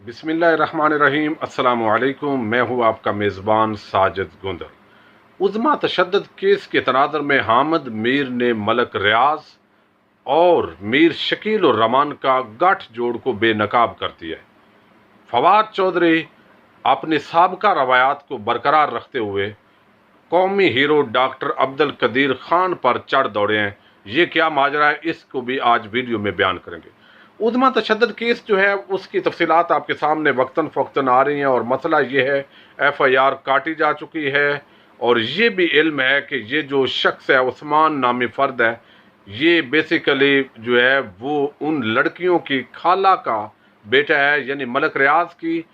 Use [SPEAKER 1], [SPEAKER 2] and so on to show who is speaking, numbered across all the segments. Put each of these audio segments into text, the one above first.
[SPEAKER 1] बिस्मिल्लाहिर्रहमानिर्रहीम। अस्सलामु अलैकुम। मैं हूँ आपका मेज़बान साजिद गुंदर। उज़्मा तशद्दुद केस के तनाज़ुर में हामिद मीर ने मलक रियाज और मीर शकील और रमान का गाठ जोड़ को बेनकाब कर दिया है। फवाद चौधरी अपनी साबका रवायात को बरकरार रखते हुए कौमी हीरो डॉक्टर अब्दुल कदीर खान पर चढ़ दौड़े हैं। ये क्या माजरा है, इसको भी आज वीडियो में बयान करेंगे। उद्मा तशद्दुद केस जो है उसकी तफसीलात आपके सामने वक्तन फ़वक्तन आ रही हैं और मसला ये है FIR काटी जा चुकी है और ये भी इल्म है कि ये जो शख्स है उस्मान नामी फ़र्द है, ये बेसिकली जो है वो उन लड़कियों की खाला का बेटा है, यानी मलक रियाज की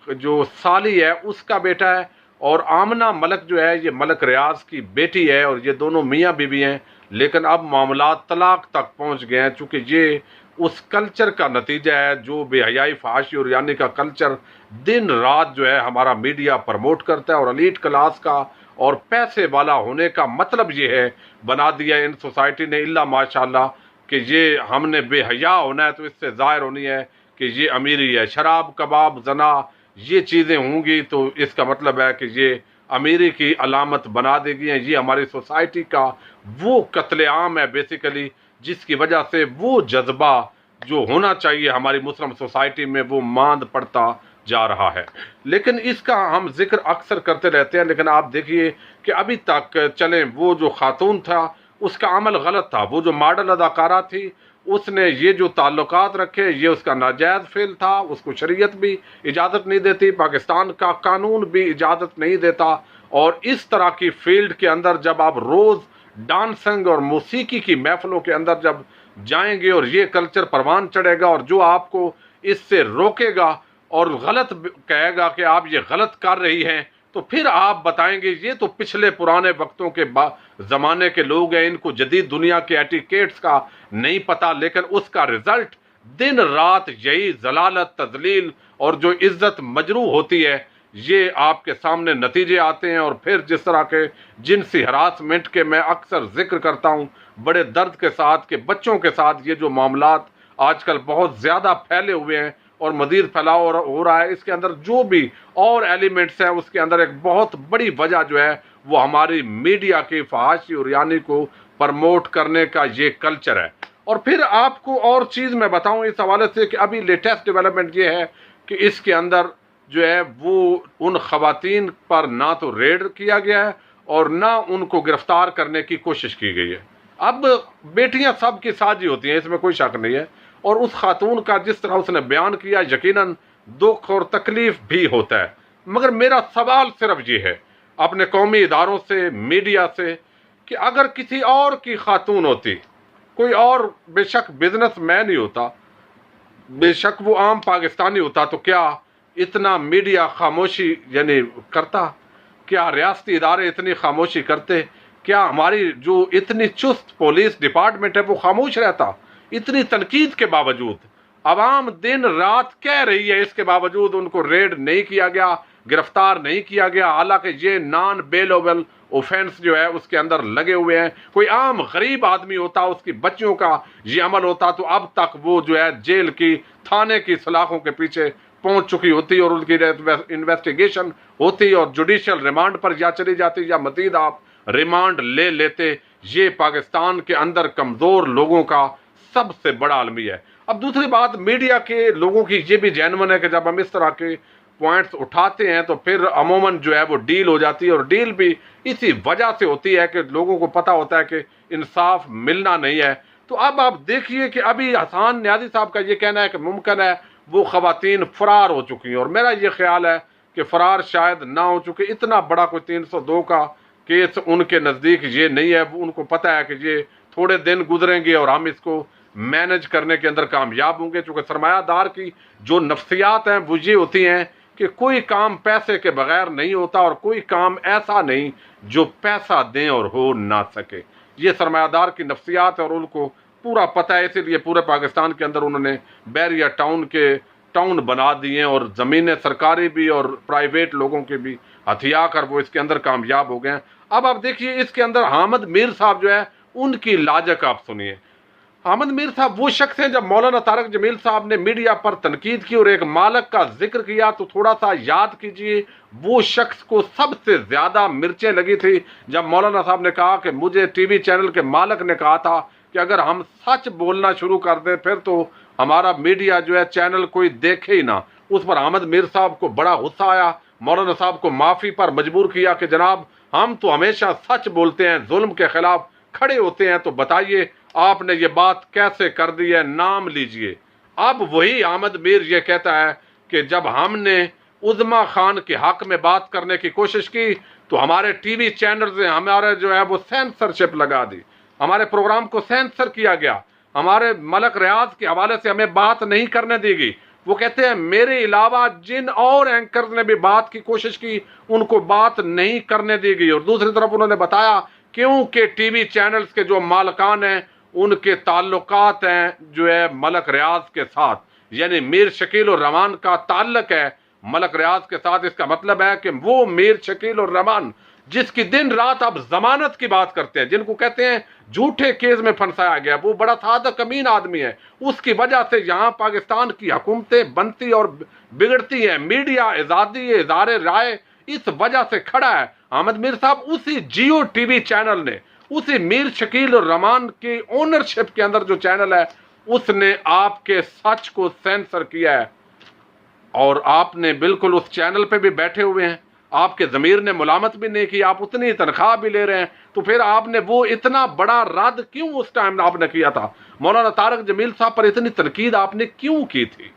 [SPEAKER 1] जो साली है उसका बेटा है। और आमना मलक जो है ये मलक रियाज की बेटी है और ये दोनों मियाँ बीवी हैं। लेकिन अब मामला तलाक तक पहुँच गए हैं, चूँकि ये उस कल्चर का नतीजा है जो बेहयाई, फहाशी और यानी का कल्चर दिन रात जो है हमारा मीडिया प्रमोट करता है। और एलीट क्लास का और पैसे वाला होने का मतलब ये है बना दिया इन सोसाइटी ने, इल्ला माशाल्लाह कि ये हमने बेहया होना है तो इससे ज़ाहिर होनी है कि ये अमीरी है। शराब, कबाब, जना ये चीज़ें होंगी तो इसका मतलब है कि ये अमीरी की अलामत बना देगी हैं। ये हमारी सोसाइटी का वो कत्लेआम है बेसिकली, जिसकी वजह से वो जज्बा जो होना चाहिए हमारी मुस्लिम सोसाइटी में वो मांद पड़ता जा रहा है। लेकिन इसका हम जिक्र अक्सर करते रहते हैं, लेकिन आप देखिए कि अभी तक चलें वो जो खातून था उसका अमल गलत था। वो जो मॉडल अदाकारा थी उसने ये जो ताल्लुकात रखे ये उसका नाजायज़ फेल था, उसको शरीयत भी इजाज़त नहीं देती, पाकिस्तान का कानून भी इजाज़त नहीं देता। और इस तरह की फील्ड के अंदर जब आप रोज़ डांसिंग और मौसीकी की महफिलों के अंदर जब जाएंगे और ये कल्चर परवान चढ़ेगा और जो आपको इससे रोकेगा और गलत कहेगा कि आप ये गलत कर रही हैं, तो फिर आप बताएंगे ये तो पिछले पुराने वक्तों के ज़माने के लोग हैं, इनको जदीद दुनिया के एटिकेट्स का नहीं पता। लेकिन उसका रिजल्ट दिन रात यही जलालत, तजलील और जो इज्जत मजरू होती है ये आपके सामने नतीजे आते हैं। और फिर जिस तरह के जिनसी हरासमेंट के मैं अक्सर जिक्र करता हूँ बड़े दर्द के साथ कि बच्चों के साथ ये जो मामलात आजकल बहुत ज़्यादा फैले हुए हैं और मज़ीद फैलाव हो रहा है, इसके अंदर जो भी और एलिमेंट्स हैं उसके अंदर एक बहुत बड़ी वजह जो है वो हमारी मीडिया की फहाशी और यानी को प्रमोट करने का ये कल्चर है। और फिर आपको और चीज़ मैं बताऊं इस हवाले से कि अभी लेटेस्ट डेवलपमेंट ये है कि इसके अंदर जो है वो उन खवातीन पर ना तो रेड किया गया है और ना उनको गिरफ्तार करने की कोशिश की गई है। अब बेटियां सबकी साझी होती हैं, इसमें कोई शक नहीं है। और उस खातून का जिस तरह उसने बयान किया यकीनन दुख और तकलीफ भी होता है। मगर मेरा सवाल सिर्फ ये है अपने कौमी इदारों से, मीडिया से, कि अगर किसी और की खातून होती, कोई और बेशक बिजनेस मैन ही होता, बेशक वो आम पाकिस्तानी होता, तो क्या इतना मीडिया खामोशी यानी करता? क्या रियासती इदारे इतनी खामोशी करते? क्या हमारी जो इतनी चुस्त पुलिस डिपार्टमेंट है वो खामोश रहता? इतनी तनकीद के बावजूद अवाम दिन रात कह रही है, इसके बावजूद उनको रेड नहीं किया गया, गिरफ्तार नहीं किया गया। हालांकि ये नॉन बेलेबल ऑफेंस जो है उसके अंदर लगे हुए हैं। कोई आम गरीब आदमी होता, उसकी बच्चियों का ये अमल होता तो अब तक वो जो है जेल की, थाने की सलाखों के पीछे पहुंच चुकी होती और उनकी इन्वेस्टिगेशन होती और जुडिशियल रिमांड पर या चली जाती या मजीद आप रिमांड ले लेते। ये पाकिस्तान के अंदर कमजोर लोगों का सबसे बड़ा अलमिया है। अब दूसरी बात, मीडिया के लोगों की ये भी जैनवन है कि जब हम इस तरह के पॉइंट्स उठाते हैं तो फिर अमूमन जो है वो डील हो जाती है। और डील भी इसी वजह से होती है कि लोगों को पता होता है कि इंसाफ मिलना नहीं है। तो अब आप देखिए कि अभी हसन न्याजी साहब का ये कहना है कि मुमकिन है वो खवातीन फरार हो चुकी हैं, और मेरा ये ख्याल है कि फरार शायद ना हो चुके। इतना बड़ा कोई 302 का केस उनके नज़दीक ये नहीं है। उनको पता है कि ये थोड़े दिन गुजरेंगे और हम इसको मैनेज करने के अंदर कामयाब होंगे। चूँकि सरमायादार की जो नफ्सियात हैं वो ये होती हैं कि कोई काम पैसे के बगैर नहीं होता और कोई काम ऐसा नहीं जो पैसा दें और हो ना सके। ये सरमायादार की नफ्सियात है और उनको पूरा पता है, इसीलिए पूरे पाकिस्तान के अंदर उन्होंने बैरिया टाउन बना दिए हैं और ज़मीनें सरकारी भी और प्राइवेट लोगों के भी हथिया कर वो इसके अंदर कामयाब हो गए हैं। अब आप देखिए इसके अंदर हामिद मीर साहब जो है उनकी लाजक आप सुनिए। अहमद मीर साहब वो शख्स हैं, जब मौलाना तारक जमील साहब ने मीडिया पर तनकीद की और एक मालक का जिक्र किया तो थोड़ा सा याद कीजिए, वो शख्स को सबसे ज्यादा मिर्चें लगी थी जब मौलाना साहब ने कहा कि मुझे टीवी चैनल के मालक ने कहा था कि अगर हम सच बोलना शुरू कर दें फिर तो हमारा मीडिया जो है चैनल कोई देखे ही ना। उस पर अहमद मीर साहब को बड़ा गुस्सा आया, मौलाना साहब को माफी पर मजबूर किया कि जनाब हम तो हमेशा सच बोलते हैं, जुल्म के खिलाफ खड़े होते हैं, तो बताइए आपने ये बात कैसे कर दी है, नाम लीजिए। अब वही अहमद मीर ये कहता है कि जब हमने उज़्मा खान के हक में बात करने की कोशिश की तो हमारे टीवी चैनल ने हमारे जो है वो सेंसरशिप लगा दी, हमारे प्रोग्राम को सेंसर किया गया, हमारे मलक रियाज के हवाले से हमें बात नहीं करने दी गई। वो कहते हैं मेरे अलावा जिन और एंकर्स ने भी बात की कोशिश की उनको बात नहीं करने दी गई। और दूसरी तरफ उन्होंने बताया क्योंकि टीवी चैनल्स के जो मालकान हैं उनके ताल्लुकात हैं जो है मलक रियाज के साथ, यानी मीर शकील और रहमान का ताल्लुक है मलक रियाज के साथ। इसका मतलब है कि वो मीर शकील और रहमान जिसकी दिन रात अब जमानत की बात करते हैं, जिनको कहते हैं झूठे केस में फंसाया गया, वो बड़ा सादा कमीन आदमी है, उसकी वजह से यहाँ पाकिस्तान की हुकूमतें बनती और बिगड़ती हैं, मीडिया आज़ादी इज़हार राय इस वजह से खड़ा है। अहमद मीर साहब उसी जियो टीवी चैनल ने, उसी मीर शकील और रहमान की ओनरशिप के अंदर जो चैनल है उसने आपके सच को सेंसर किया है और आपने बिल्कुल उस चैनल पे भी बैठे हुए हैं, आपके ज़मीर ने मुलामत भी नहीं की, आप उतनी तनख्वाह भी ले रहे हैं, तो फिर आपने वो इतना बड़ा रद्द क्यों उस टाइम आपने किया था? मौलाना तारक जमील साहब पर इतनी तनकीद आपने क्यों की थी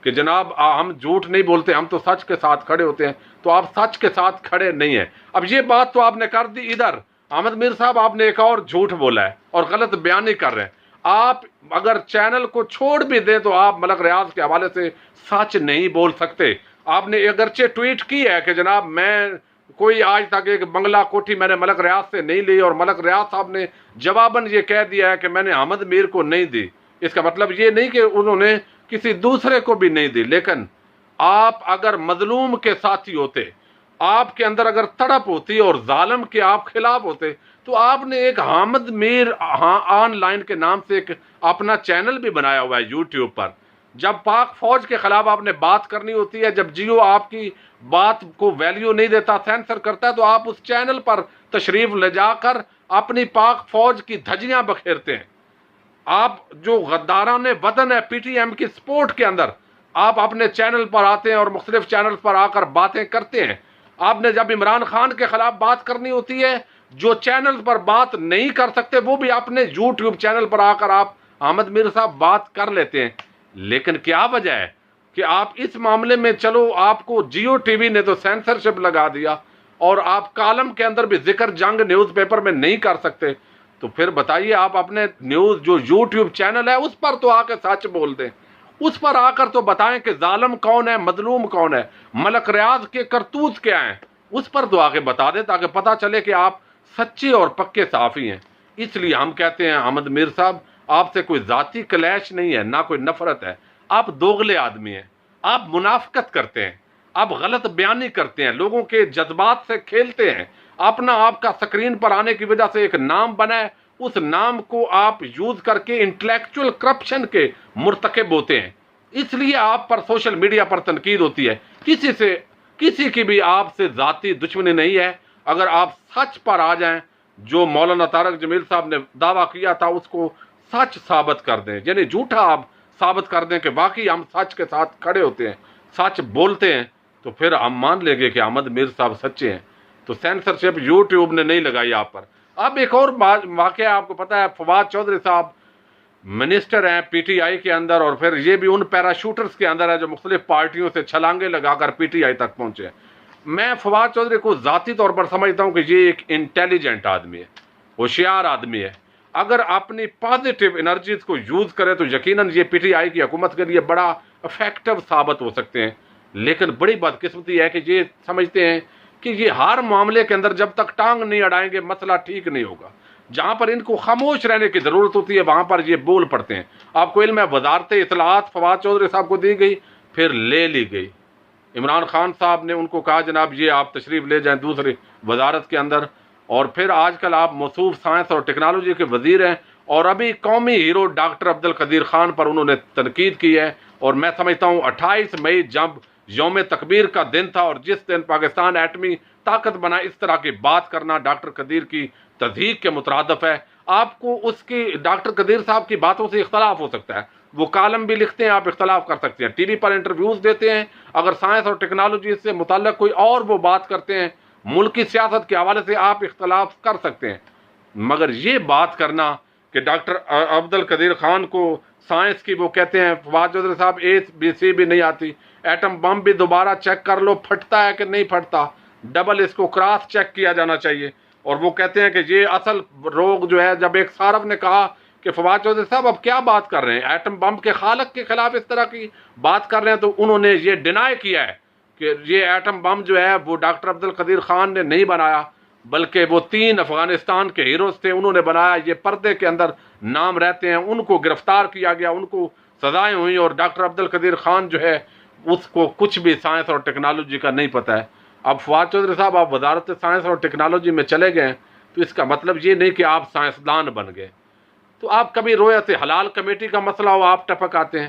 [SPEAKER 1] कि जनाब हम झूठ नहीं बोलते, हम तो सच के साथ खड़े होते हैं, तो आप सच के साथ खड़े नहीं हैं। अब ये बात तो आपने कर दी इधर, अहमद मीर साहब आपने एक और झूठ बोला है और गलत बयानी कर रहे हैं। आप अगर चैनल को छोड़ भी दें तो आप मलक रियाज के हवाले से सच नहीं बोल सकते। आपने अगरचे ट्वीट की है कि जनाब मैं कोई आज तक एक बंगला कोठी मैंने मलक रियाज से नहीं ली, और मलक रियाज साहब ने जवाबन ये कह दिया है कि मैंने अहमद मीर को नहीं दी। इसका मतलब ये नहीं कि उन्होंने किसी दूसरे को भी नहीं दी, लेकिन आप अगर मजलूम के साथी होते, आपके अंदर अगर तड़प होती और जालिम के आप खिलाफ होते, तो आपने एक अहमद मीर ऑनलाइन के नाम से एक अपना चैनल भी बनाया हुआ है यूट्यूब पर। जब पाक फौज के खिलाफ आपने बात करनी होती है, जब जियो आपकी बात को वैल्यू नहीं देता, सेंसर करता है, तो आप उस चैनल पर तशरीफ ले जाकर अपनी पाक फौज की धज्जियां बखेरते हैं। आप जो गद्दारान वतन है पीटीएम की सपोर्ट के अंदर, आप अपने चैनल पर आते हैं और मुख्तलिफ चैनल पर आकर बातें करते हैं। आपने जब इमरान खान के खिलाफ बात करनी होती है, जो चैनल पर बात नहीं कर सकते वो भी अपने यूट्यूब चैनल पर आकर आप अहमद मीर साहब बात कर लेते हैं। लेकिन क्या वजह है कि आप इस मामले में, चलो आपको जियो टीवी ने तो सेंसरशिप लगा दिया और आप कॉलम के अंदर भी जिक्र जंग न्यूज़पेपर में नहीं कर सकते, तो फिर बताइए आप अपने न्यूज़ जो यूट्यूब चैनल है उस पर तो आकर सच बोल दें, उस पर आकर तो बताएं कि जालिम कौन है, मजलूम कौन है, मलक रियाज के करतूत क्या हैं, उस पर तो आके बता दें ताकि पता चले कि आप सच्चे और पक्के साफ़ी हैं। इसलिए हम कहते हैं अहमद मीर साहब आपसे कोई ज़ाती क्लैश नहीं है, ना कोई नफरत है, आप दोगले आदमी हैं, आप मुनाफकत करते हैं, आप गलत बयानी करते हैं, लोगों के जज्बात से खेलते हैं, अपना आपका स्क्रीन पर आने की वजह से एक नाम बना है, उस नाम को आप यूज करके इंटेलेक्चुअल करप्शन के मुर्तकिब होते हैं, इसलिए आप पर सोशल मीडिया पर तनकीद होती है। किसी की भी आपसे ज़ाती दुश्मनी नहीं है। अगर आप सच पर आ जाएं, जो मौलाना तारक जमील साहब ने दावा किया था उसको सच साबित कर दें, यानी झूठा आप साबित कर दें कि वाकई हम सच के साथ खड़े होते हैं, सच बोलते हैं, तो फिर हम मान लेंगे कि अहमद मीर साहब सच्चे हैं। तो सेंसरशिप यूट्यूब ने नहीं लगाई आप पर। अब एक और वाकया आपको पता है, फवाद चौधरी साहब मिनिस्टर हैं पीटीआई के अंदर, और फिर ये भी उन पैराशूटर्स के अंदर है जो मुख्तलिफ पार्टियों से छलांगे लगाकर पीटीआई तक पहुंचे। मैं फवाद चौधरी को ज़ाती तौर पर समझता हूँ कि ये एक इंटेलिजेंट आदमी है, होशियार आदमी है। अगर अपनी पॉजिटिव एनर्जीज को यूज़ करे तो यकीनन ये पीटीआई की हुकूमत के लिए बड़ा इफेक्टिव साबित हो सकते हैं। लेकिन बड़ी बदकिस्मती है कि ये समझते हैं कि ये हर मामले के अंदर जब तक टांग नहीं अड़ाएंगे मसला ठीक नहीं होगा। जहाँ पर इनको खामोश रहने की ज़रूरत होती है वहाँ पर ये बोल पड़ते हैं। आपको इल्म है, वजारत इत्तलाआत फवाद चौधरी साहब को दी गई, फिर ले ली गई। इमरान खान साहब ने उनको कहा जनाब ये आप तशरीफ़ ले जाएं दूसरी वजारत के अंदर, और फिर आजकल आप मौसूफ साइंस और टेक्नोलॉजी के वजीर हैं اور ابھی قومی ہیرو ڈاکٹر عبد القدیر خان پر انہوں نے تنقید کی ہے، اور میں سمجھتا ہوں 28 مئی جب یوم تکبیر کا دن تھا اور جس دن پاکستان ایٹمی طاقت بنا، اس طرح کی بات کرنا ڈاکٹر قدیر کی تضحیق کے مترادف ہے۔ آپ کو اس کی ڈاکٹر قدیر صاحب کی باتوں سے اختلاف ہو سکتا ہے، وہ کالم بھی لکھتے ہیں، آپ اختلاف کر سکتے ہیں، ٹی وی پر انٹرویوز دیتے ہیں، اگر سائنس اور ٹیکنالوجی سے متعلق کوئی اور وہ بات کرتے ہیں، ملکی سیاست کے حوالے سے آپ اختلاف کر سکتے ہیں، مگر یہ بات کرنا کہ ڈاکٹر عبد القدیر خان کو سائنس کی، وہ کہتے ہیں فواد چودھری صاحب ABC بھی نہیں آتی، ایٹم بم بھی دوبارہ چیک کر لو پھٹتا ہے کہ نہیں پھٹتا، ڈبل اس کو کراس چیک کیا جانا چاہیے، اور وہ کہتے ہیں کہ یہ اصل روگ جو ہے، جب ایک صارف نے کہا کہ فواد چودھری صاحب اب کیا بات کر رہے ہیں، ایٹم بم کے خالق کے خلاف اس طرح کی بات کر رہے ہیں، تو انہوں نے یہ ڈینائی کیا ہے کہ یہ ایٹم بم جو ہے وہ ڈاکٹر عبد القدیر خان نے نہیں بنایا، بلکہ وہ 3 افغانستان کے ہیروز تھے، انہوں نے بنایا، یہ پردے کے اندر نام رہتے ہیں، ان کو گرفتار کیا گیا، ان کو سزائیں ہوئیں، اور ڈاکٹر عبد القدیر خان جو ہے اس کو کچھ بھی سائنس اور ٹیکنالوجی کا نہیں پتہ ہے۔ اب فواد چودھری صاحب آپ وزارت سائنس اور ٹیکنالوجی میں چلے گئے تو اس کا مطلب یہ نہیں کہ آپ سائنسدان بن گئے، تو آپ کبھی رویت حلال کمیٹی کا مسئلہ ہو آپ ٹپک آتے ہیں،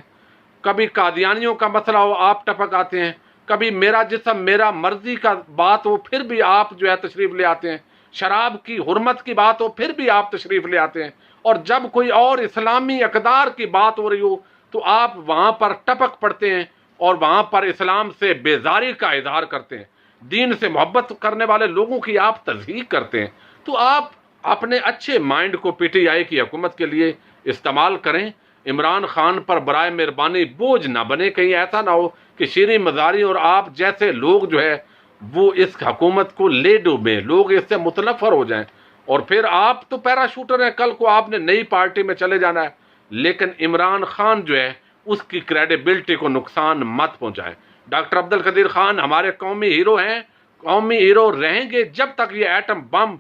[SPEAKER 1] کبھی قادیانیوں کا مسئلہ ہو آپ ٹپک آتے ہیں، کبھی میرا جسم میرا مرضی کا بات ہو پھر بھی آپ جو ہے تشریف لے آتے ہیں، شراب کی حرمت کی بات ہو پھر بھی آپ تشریف لے آتے ہیں، اور جب کوئی اور اسلامی اقدار کی بات ہو رہی ہو تو آپ وہاں پر ٹپک پڑتے ہیں اور وہاں پر اسلام سے بیزاری کا اظہار کرتے ہیں، دین سے محبت کرنے والے لوگوں کی آپ تضحیق کرتے ہیں۔ تو آپ اپنے اچھے مائنڈ کو PTI کی حکومت کے لیے استعمال کریں، عمران خان پر برائے مہربانی بوجھ نہ بنے، کہیں ایسا نہ ہو کہ شیریں مزاری اور آپ جیسے لوگ جو ہے وہ اس حکومت کو لے ڈوبیں، لوگ اس سے متنفر ہو جائیں، اور پھر آپ تو پیراشوٹر ہیں، کل کو آپ نے نئی پارٹی میں چلے جانا ہے، لیکن عمران خان جو ہے اس کی کریڈیبلٹی کو نقصان مت پہنچائیں۔ ڈاکٹر عبد القدیر خان ہمارے قومی ہیرو ہیں، قومی ہیرو رہیں گے جب تک یہ ایٹم بم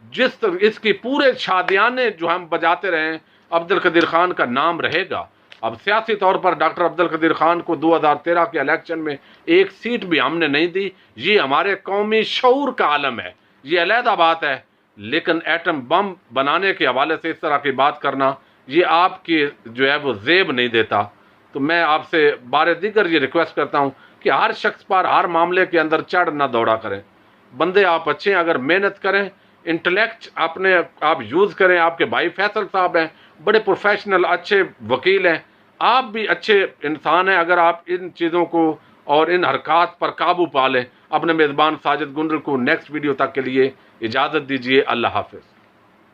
[SPEAKER 1] اس کی پورے شادیانے جو ہم بجاتے رہے ہیں، عبد القدیر خان کا نام رہے گا۔ اب سیاسی طور پر ڈاکٹر عبد القدیر خان کو 2013 کے الیکشن میں ایک سیٹ بھی ہم نے نہیں دی، یہ ہمارے قومی شعور کا عالم ہے، یہ علیحدہ بات ہے، لیکن ایٹم بم بنانے کے حوالے سے اس طرح کی بات کرنا یہ آپ کی جو ہے وہ زیب نہیں دیتا۔ تو میں آپ سے بار دیگر یہ ریکویسٹ کرتا ہوں کہ ہر شخص پر ہر معاملے کے اندر چڑھ نہ دوڑا کریں، بندے آپ اچھے ہیں، اگر محنت کریں، انٹلیکٹ اپنے آپ یوز کریں، آپ کے بھائی فیصل صاحب ہیں بڑے پروفیشنل اچھے وکیل ہیں، آپ بھی اچھے انسان ہیں، اگر آپ ان چیزوں کو اور ان حرکات پر قابو پا لیں۔ اپنے میزبان ساجد گنڈر کو نیکسٹ ویڈیو تک کے لیے اجازت دیجیے، اللہ حافظ۔